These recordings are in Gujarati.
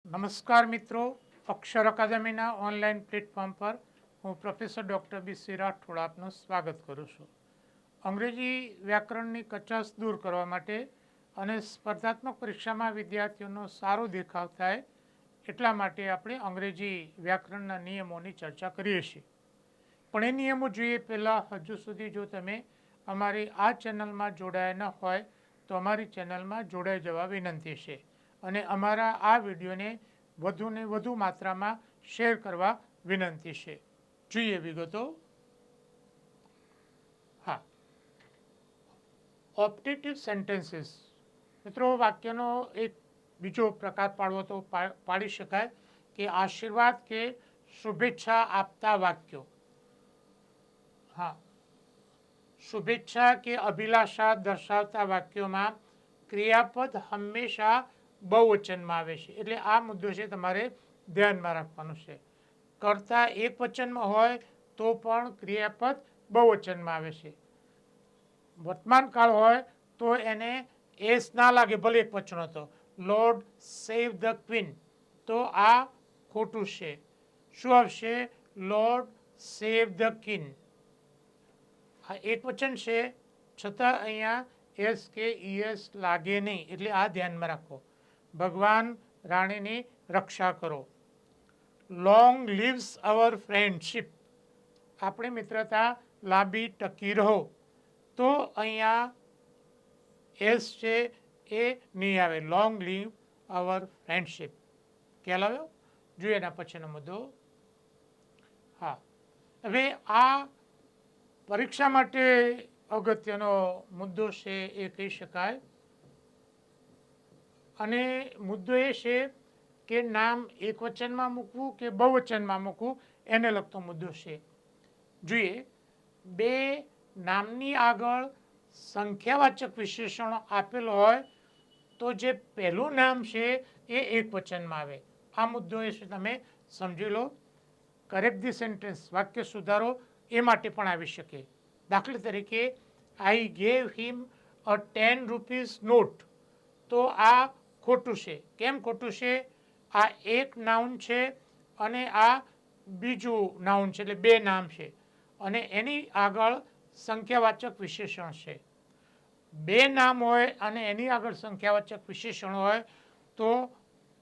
નમસ્કાર મિત્રો, અક્ષર અકાદમીના ઓનલાઈન પ્લેટફોર્મ પર હું પ્રોફેસર ડૉક્ટર બી રાઠોડ આપનું સ્વાગત કરું છું. અંગ્રેજી વ્યાકરણની કચાશ દૂર કરવા માટે અને સ્પર્ધાત્મક પરીક્ષામાં વિદ્યાર્થીઓનો સારો દેખાવ થાય એટલા માટે આપણે અંગ્રેજી વ્યાકરણના નિયમોની ચર્ચા કરીએ છીએ. પણ એ નિયમો જોઈએ પહેલાં હજુ સુધી જો તમે અમારી આ ચેનલમાં જોડાયા ન હોય તો અમારી ચેનલમાં જોડાઈ જવા વિનંતી છે અને અમારા આ વિડીયોને વધુને વધુ માત્રામાં શેર કરવા વિનંતી છે. જોઈએ વિગતો. હા, ઓપ્ટેટિવ સેન્ટેન્સીસ મિત્રો, વાક્યનો એક બીજો પ્રકાર પાડવો તો પાડી શકાય કે આશીર્વાદ કે શુભેચ્છા આપતા વાક્યો. હા, શુભેચ્છા કે અભિલાષા દર્શાવતા વાક્યોમાં ક્રિયાપદ હંમેશા બહુવચનમાં આવે છે. એટલે આ મુદ્દો છે તમારે ધ્યાનમાં રાખવાનું છે. કર્તા એક વચનમાં હોય તો પણ ક્રિયાપદ બહુવચનમાં આવે છે. વર્તમાન કાળ હોય તો એને એસ ના લાગે, ભલે એક વચન હતો. લોર્ડ સેવ ધ ક્વીન, તો આ ખોટું છે. શું આવશે? Lord save the king. આ એક વચન છે છતાં અહીંયા એસ કે ઈએસ લાગે નહીં, એટલે આ ધ્યાનમાં રાખો. ભગવાન રાણીની રક્ષા કરો. લોંગ લીવ્સ અવર ફ્રેન્ડશીપ, આપણી મિત્રતા લાંબી ટકી રહો. તો અહીંયા એસ છે એ નહીં આવે. લોંગ લીવ અવર ફ્રેન્ડશીપ. ખ્યાલ આવ્યો? જોઈએ એના પછીનો મુદ્દો. હા, હવે આ પરીક્ષા માટે અગત્યનો મુદ્દો છે એ કહી શકાય. અને મુદ્દો એ છે કે નામ એક વચનમાં મૂકવું કે બહુવચનમાં મૂકવું, એને લગતો મુદ્દો છે. જોઈએ, બે નામની આગળ સંખ્યાવાચક વિશેષણો આપેલો હોય તો જે પહેલું નામ છે એ એક વચનમાં આવે. આ મુદ્દો એ છે, તમે સમજી લો. કરેક્ટ ધી સેન્ટેન્સ, વાક્ય સુધારો એ માટે પણ આવી શકે. દાખલા તરીકે, I gave him a 10 rupees note, તો આ ખોટું છે. કેમ ખોટું છે? આ એક નાઉન છે અને આ બીજું નાઉન છે, એટલે બે નામ છે અને એની આગળ સંખ્યાવાચક વિશેષણ છે. બે નામ હોય અને એની આગળ સંખ્યાવાચક વિશેષણ હોય તો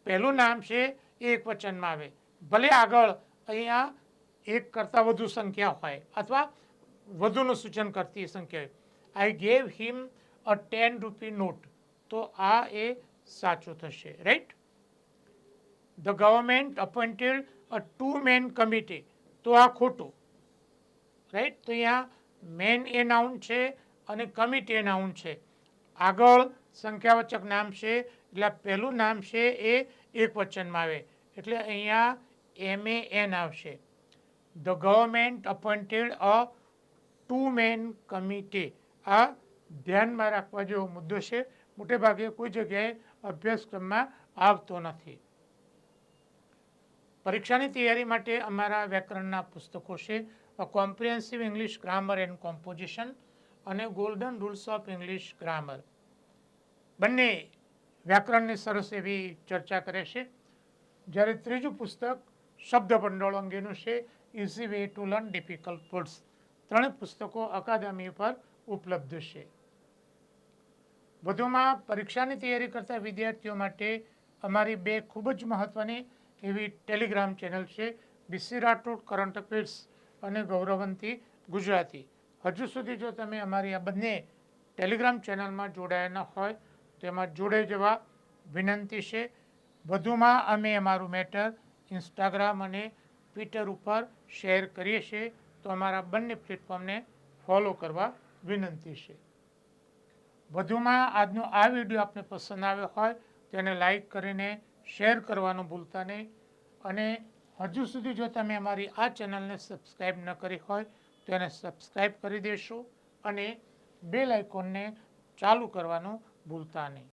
પહેલું નામ છે એ એક વચનમાં આવે, ભલે આગળ અહીંયા એક કરતાં વધુ સંખ્યા હોય અથવા વધુનું સૂચન કરતી સંખ્યા હોય. આઈ ગેવ હિમ અ 10 રૂપી નોટ, તો આ એ સાચું થશે. Right? The government appointed a 2-man committee, તો આ ખોટું. રાઈટ? તો અહીંયા મેન એ નાઉન છે અને કમિટી એ નાઉન છે. આગળ સંખ્યાવાચક નામ છે એટલે પહેલું નામ છે એ એક વચનમાં આવે, એટલે અહીંયા MAN આવશે. The government appointed a 2-man committee. આ ધ્યાનમાં રાખવા જેવો મુદ્દો છે. મોટે ભાગે કોઈ જગ્યાએ અભ્યાસક્રમમાં આવતો નથી. પરીક્ષાની તૈયારી માટે અમારા વ્યાકરણના પુસ્તકો છે comprehensive English grammar and composition અને golden rules of English grammar. બંને વ્યાકરણની સરસ એવી ચર્ચા કરે છે. જ્યારે ત્રીજું પુસ્તક શબ્દ ભંડોળ અંગેનું છે, easy way to learn difficult words. ત્રણેય પુસ્તકો અકાદમી પર ઉપલબ્ધ છે. વધુમાં પરીક્ષાની તૈયારી કરતા વિદ્યાર્થીઓ માટે અમારી બે ખૂબ જ મહત્ત્વની એવી ટેલિગ્રામ ચેનલ છે, બી રાઠોડ કરંટ અફેર્સ અને ગૌરવંતી ગુજરાતી. હજુ સુધી જો તમે અમારી આ બંને ટેલિગ્રામ ચેનલમાં જોડાયા ન હોય તો એમાં જોડાઈ જવા વિનંતી છે. વધુમાં અમે અમારું મેટર ઇન્સ્ટાગ્રામ અને ટ્વિટર ઉપર શેર કરીએ છીએ, તો અમારા બંને પ્લેટફોર્મને ફોલો કરવા વિનંતી છે. વધુમાં આજનો આ વિડીયો આપને પસંદ આવ્યો હોય તેને લાઈક કરીને શેર કરવાનું ભૂલતા નહીં. અને હજુ સુધી જો તમે અમારી આ ચેનલને સબસ્ક્રાઈબ ન કરી હોય તો એને સબસ્ક્રાઈબ કરી દેશો અને બેલ આઇકોનને ચાલુ કરવાનું ભૂલતા નહીં.